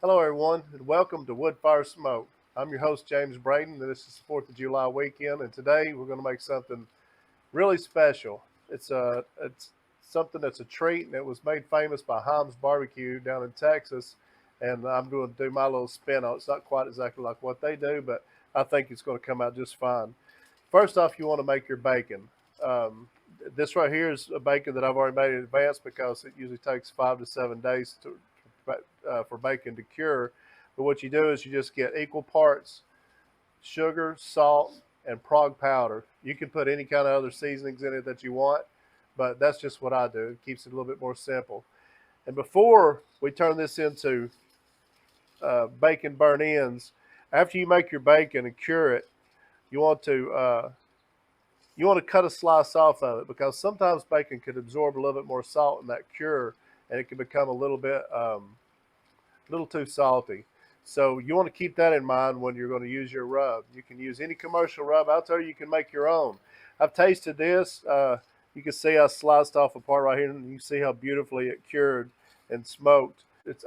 Hello, everyone, and welcome to Wood Fire Smoke. I'm your host, James Braden, and this is the 4th of July weekend, and today we're going to make something really special. It's something that's a treat, and it was made famous by Ham's Barbecue down in Texas, and I'm going to do my little spin on it. It's not quite exactly like what they do, but I think it's going to come out just fine. First off, you want to make your bacon. Um, this right here is a bacon that I've already made in advance because it usually takes 5 to 7 days for bacon to cure. But what you do is you just get equal parts sugar, salt, and prog powder. You can put any kind of other seasonings in it that you want, but that's just what I do. It keeps it a little bit more simple. And before we turn this into bacon burnt ends, after you make your bacon and cure it, you want to cut a slice off of it because sometimes bacon could absorb a little bit more salt in that cure, and it can become a little too salty. So you want to keep that in mind when you're going to use your rub. You can use any commercial rub out there. You can make your own. I've tasted this. You can see I sliced off a part right here, and you can see how beautifully it cured and smoked. It's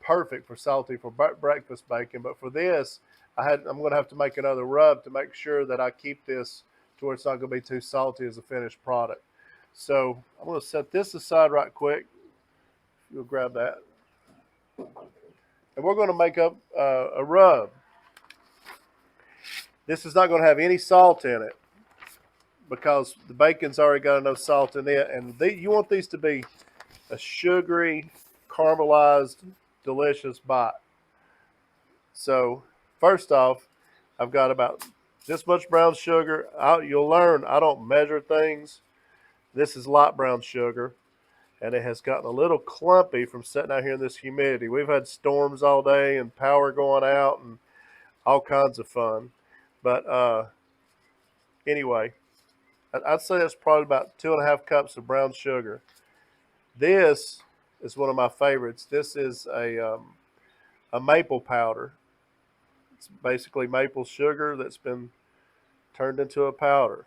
perfect for salty for breakfast bacon, but for this, I'm going to have to make another rub to make sure that I keep this to where it's not going to be too salty as a finished product. So I'm going to set this aside right quick. You'll grab that, and we're going to make up a rub. This is not going to have any salt in it because the bacon's already got enough salt in it, and you want these to be a sugary, caramelized, delicious bite. So first off, I've got about this much brown sugar. You'll learn I don't measure things. This is light brown sugar, and it has gotten a little clumpy from sitting out here in this humidity. We've had storms all day and power going out and all kinds of fun. But anyway, I'd say that's probably about 2.5 cups of brown sugar. This is one of my favorites. This is a maple powder. It's basically maple sugar that's been turned into a powder.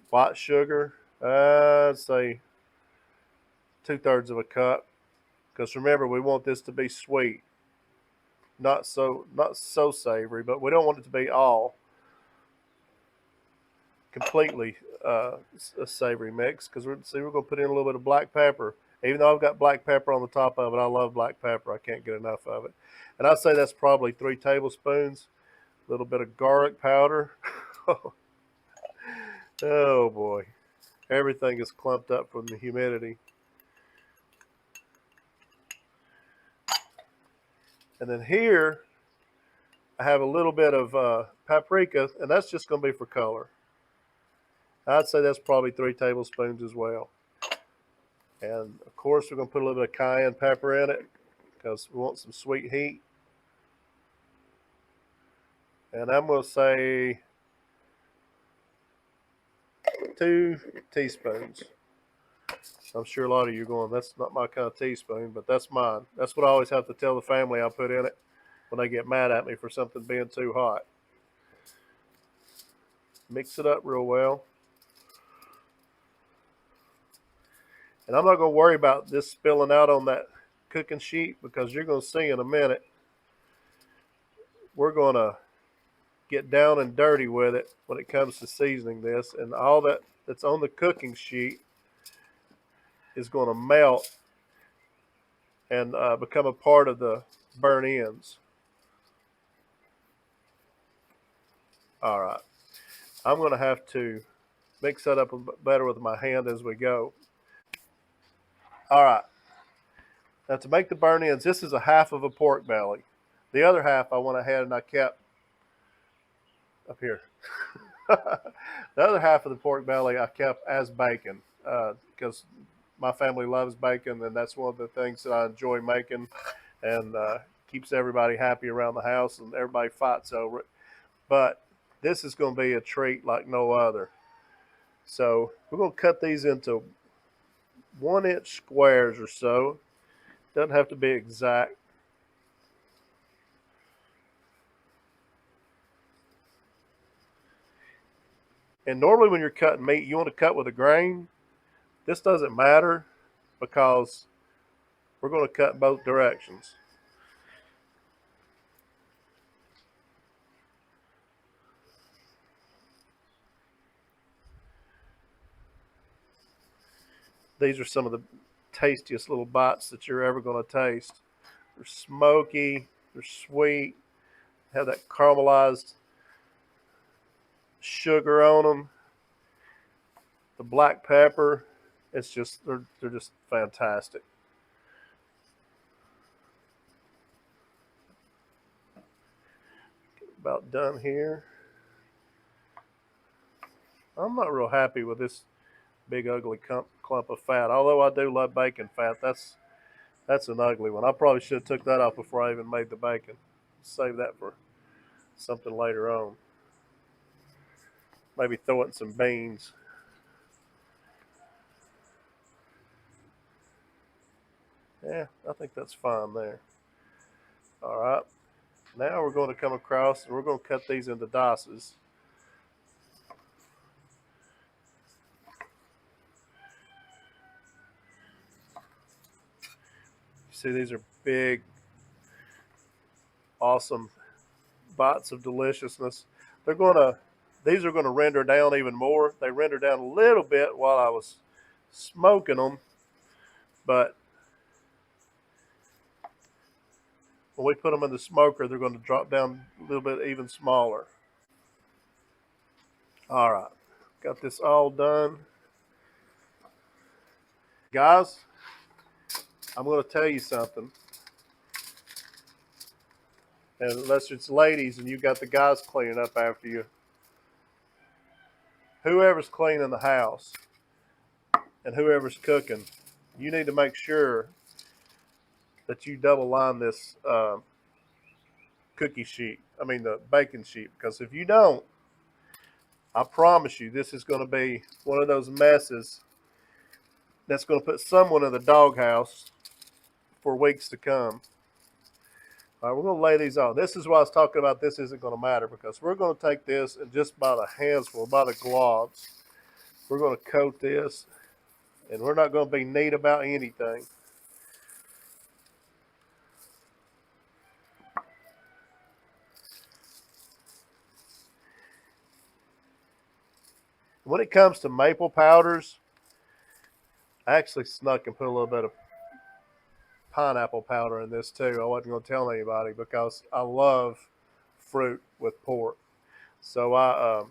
White sugar, I'd say 2/3 of a cup. Because remember, we want this to be sweet, not so savory, but we don't want it to be all completely a savory mix. Because we're going to put in a little bit of black pepper. Even though I've got black pepper on the top of it, I love black pepper. I can't get enough of it. And I'd say that's probably 3 tablespoons. A little bit of garlic powder. Oh boy, everything is clumped up from the humidity. And then here, I have a little bit of paprika, and that's just going to be for color. I'd say that's probably 3 tablespoons as well. And of course, we're going to put a little bit of cayenne pepper in it because we want some sweet heat. And I'm going to say 2 teaspoons. I'm sure a lot of you are going, that's not my kind of teaspoon, but that's mine. That's what I always have to tell the family I put in it when they get mad at me for something being too hot. Mix it up real well. And I'm not going to worry about this spilling out on that cooking sheet because you're going to see in a minute. We're going to get down and dirty with it when it comes to seasoning this. And all that's on the cooking sheet is going to melt and become a part of the burnt ends. All right. I'm going to have to mix that up better with my hand as we go. All right. Now to make the burnt ends, this is a half of a pork belly. The other half I went ahead and I kept up here. The other half of the pork belly I kept as bacon because my family loves bacon, and that's one of the things that I enjoy making, and keeps everybody happy around the house, and everybody fights over it. But this is going to be a treat like no other. So we're going to cut these into 1-inch squares or so. Doesn't have to be exact. And normally when you're cutting meat, you want to cut with a grain. This doesn't matter because We're going to cut both directions. These are some of the tastiest little bites that you're ever going to taste. They're smoky, they're sweet, have that caramelized sugar on them. The black pepper, it's just they're just fantastic. About done here. I'm not real happy with this big ugly clump of fat. Although I do love bacon fat, that's an ugly one. I probably should have took that off before I even made the bacon. Save that for something later on. Maybe throw it in some beans. Yeah, I think that's fine there. All right. Now we're going to come across and we're going to cut these into dices. See, these are big, awesome bites of deliciousness. These are going to render down even more. They render down a little bit while I was smoking them, but when we put them in the smoker, they're going to drop down a little bit even smaller. All right, got this all done. Guys, I'm going to tell you something. And unless it's ladies and you got the guys cleaning up after you, whoever's cleaning the house and whoever's cooking, you need to make sure that you double line this cookie sheet. I mean the bacon sheet, because if you don't, I promise you this is going to be one of those messes that's going to put someone in the doghouse for weeks to come. All right, we're going to lay these on. This is why I was talking about this isn't going to matter, because we're going to take this and just about a handful, about a gloves, we're going to coat this, and we're not going to be neat about anything. When it comes to maple powders, I actually snuck and put a little bit of pineapple powder in this too. I wasn't going to tell anybody because I love fruit with pork. So I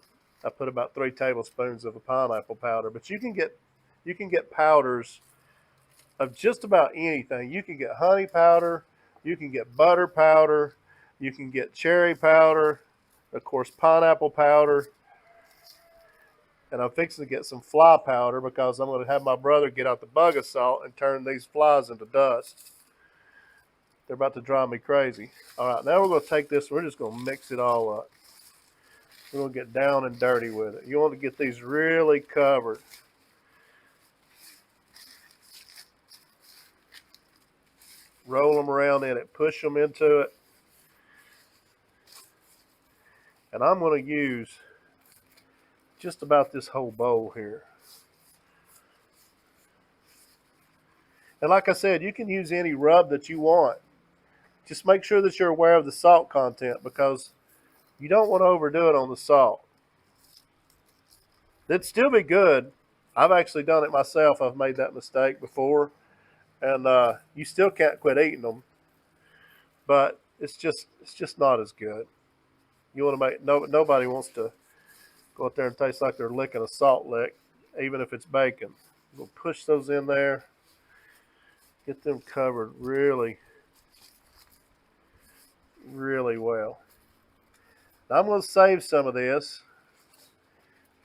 put about 3 tablespoons of the pineapple powder. But you can get powders of just about anything. You can get honey powder, you can get butter powder, you can get cherry powder, of course pineapple powder. And I'm fixing to get some fly powder because I'm going to have my brother get out the bug assault and turn these flies into dust. They're about to drive me crazy. All right, now we're going to take this. We're just going to mix it all up. We're going to get down and dirty with it. You want to get these really covered. Roll them around in it. Push them into it. And I'm going to use just about this whole bowl here. And like I said, you can use any rub that you want. Just make sure that you're aware of the salt content because you don't want to overdo it on the salt. It'd still be good. I've actually done it myself. I've made that mistake before. And you still can't quit eating them. But it's just not as good. You want to make nobody wants to go out there and taste like they're licking a salt lick, even if it's bacon. We'll push those in there. Get them covered really, really well. Now I'm going to save some of this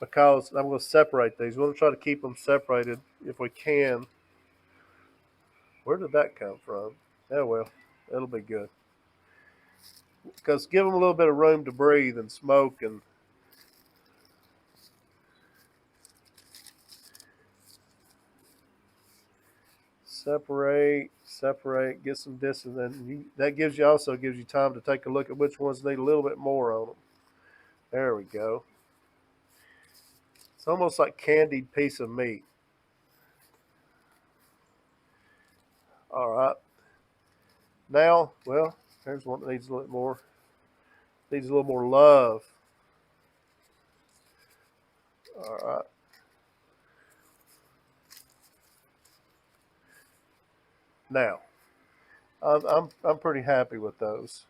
because I'm going to separate these. We're going to try to keep them separated if we can. Where did that come from? Oh, well, it'll be good. Because give them a little bit of room to breathe and smoke and separate, get some distance. And that also gives you time to take a look at which ones need a little bit more on them. There we go. It's almost like candied piece of meat. All right. Now, well, there's one that needs a little more. Needs a little more love. All right. Now, I'm pretty happy with those.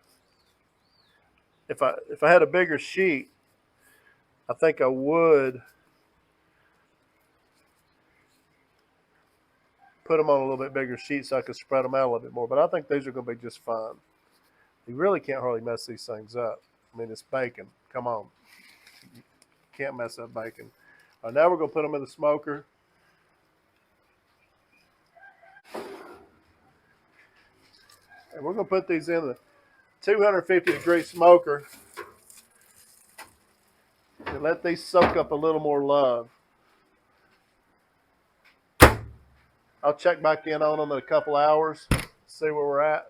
If I had a bigger sheet, I think I would put them on a little bit bigger sheet so I could spread them out a little bit more. But I think these are going to be just fine. You really can't hardly mess these things up. I mean, it's bacon. Come on, you can't mess up bacon. All right, now we're going to put them in the smoker. And we're going to put these in the 250-degree smoker and let these soak up a little more love. I'll check back in on them in a couple hours, see where we're at.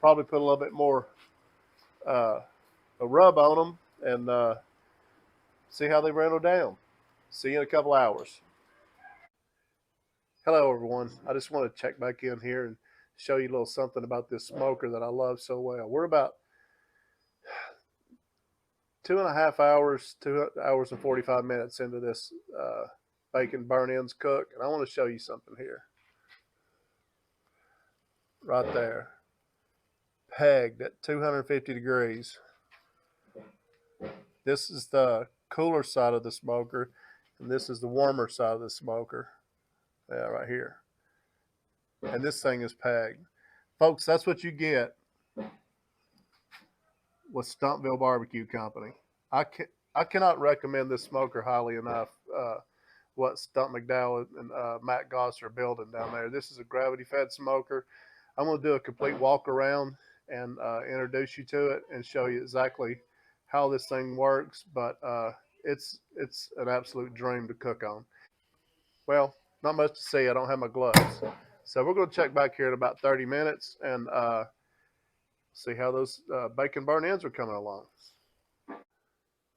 Probably put a little bit more a rub on them and see how they rattle down. See you in a couple hours. Hello, everyone. I just want to check back in here and show you a little something about this smoker that I love so well. We're about 2.5 hours, 2 hours and 45 minutes into this bacon burnt ends cook, and I want to show you something here. Right there, pegged at 250 degrees. This is the cooler side of the smoker, and this is the warmer side of the smoker. Yeah, right here. And this thing is pegged. Folks, that's what you get with Stumpville BBQ Company. I cannot recommend this smoker highly enough. What Stump McDowell and Matt Goss are building down there. This is a gravity-fed smoker. I'm going to do a complete walk around and introduce you to it and show you exactly how this thing works. But it's an absolute dream to cook on. Well, not much to see. I don't have my gloves. So we're going to check back here in about 30 minutes and see how those bacon burnt ends are coming along.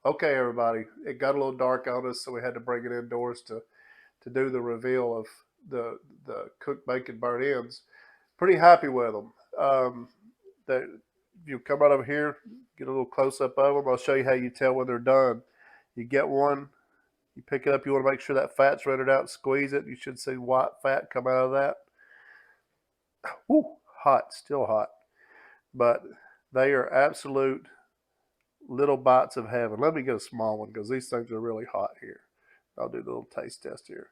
Okay, everybody, it got a little dark on us, so we had to bring it indoors to do the reveal of the cooked bacon burnt ends. Pretty happy with them. You come right over here, get a little close up of them. I'll show you how you tell when they're done. You get one, you pick it up. You want to make sure that fat's rendered out. Squeeze it. You should see white fat come out of that. Woo, hot, still hot, but they are absolute little bites of heaven. Let me get a small one because these things are really hot here. I'll do the little taste test here.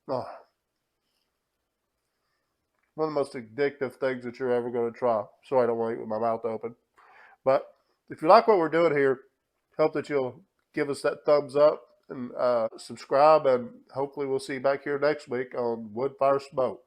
Oh, one of the most addictive things that you're ever going to try. Sorry, I don't want to eat with my mouth open. But if you like what we're doing here, hope that you'll give us that thumbs up and subscribe. And hopefully we'll see you back here next week on Wood Fire Smoke.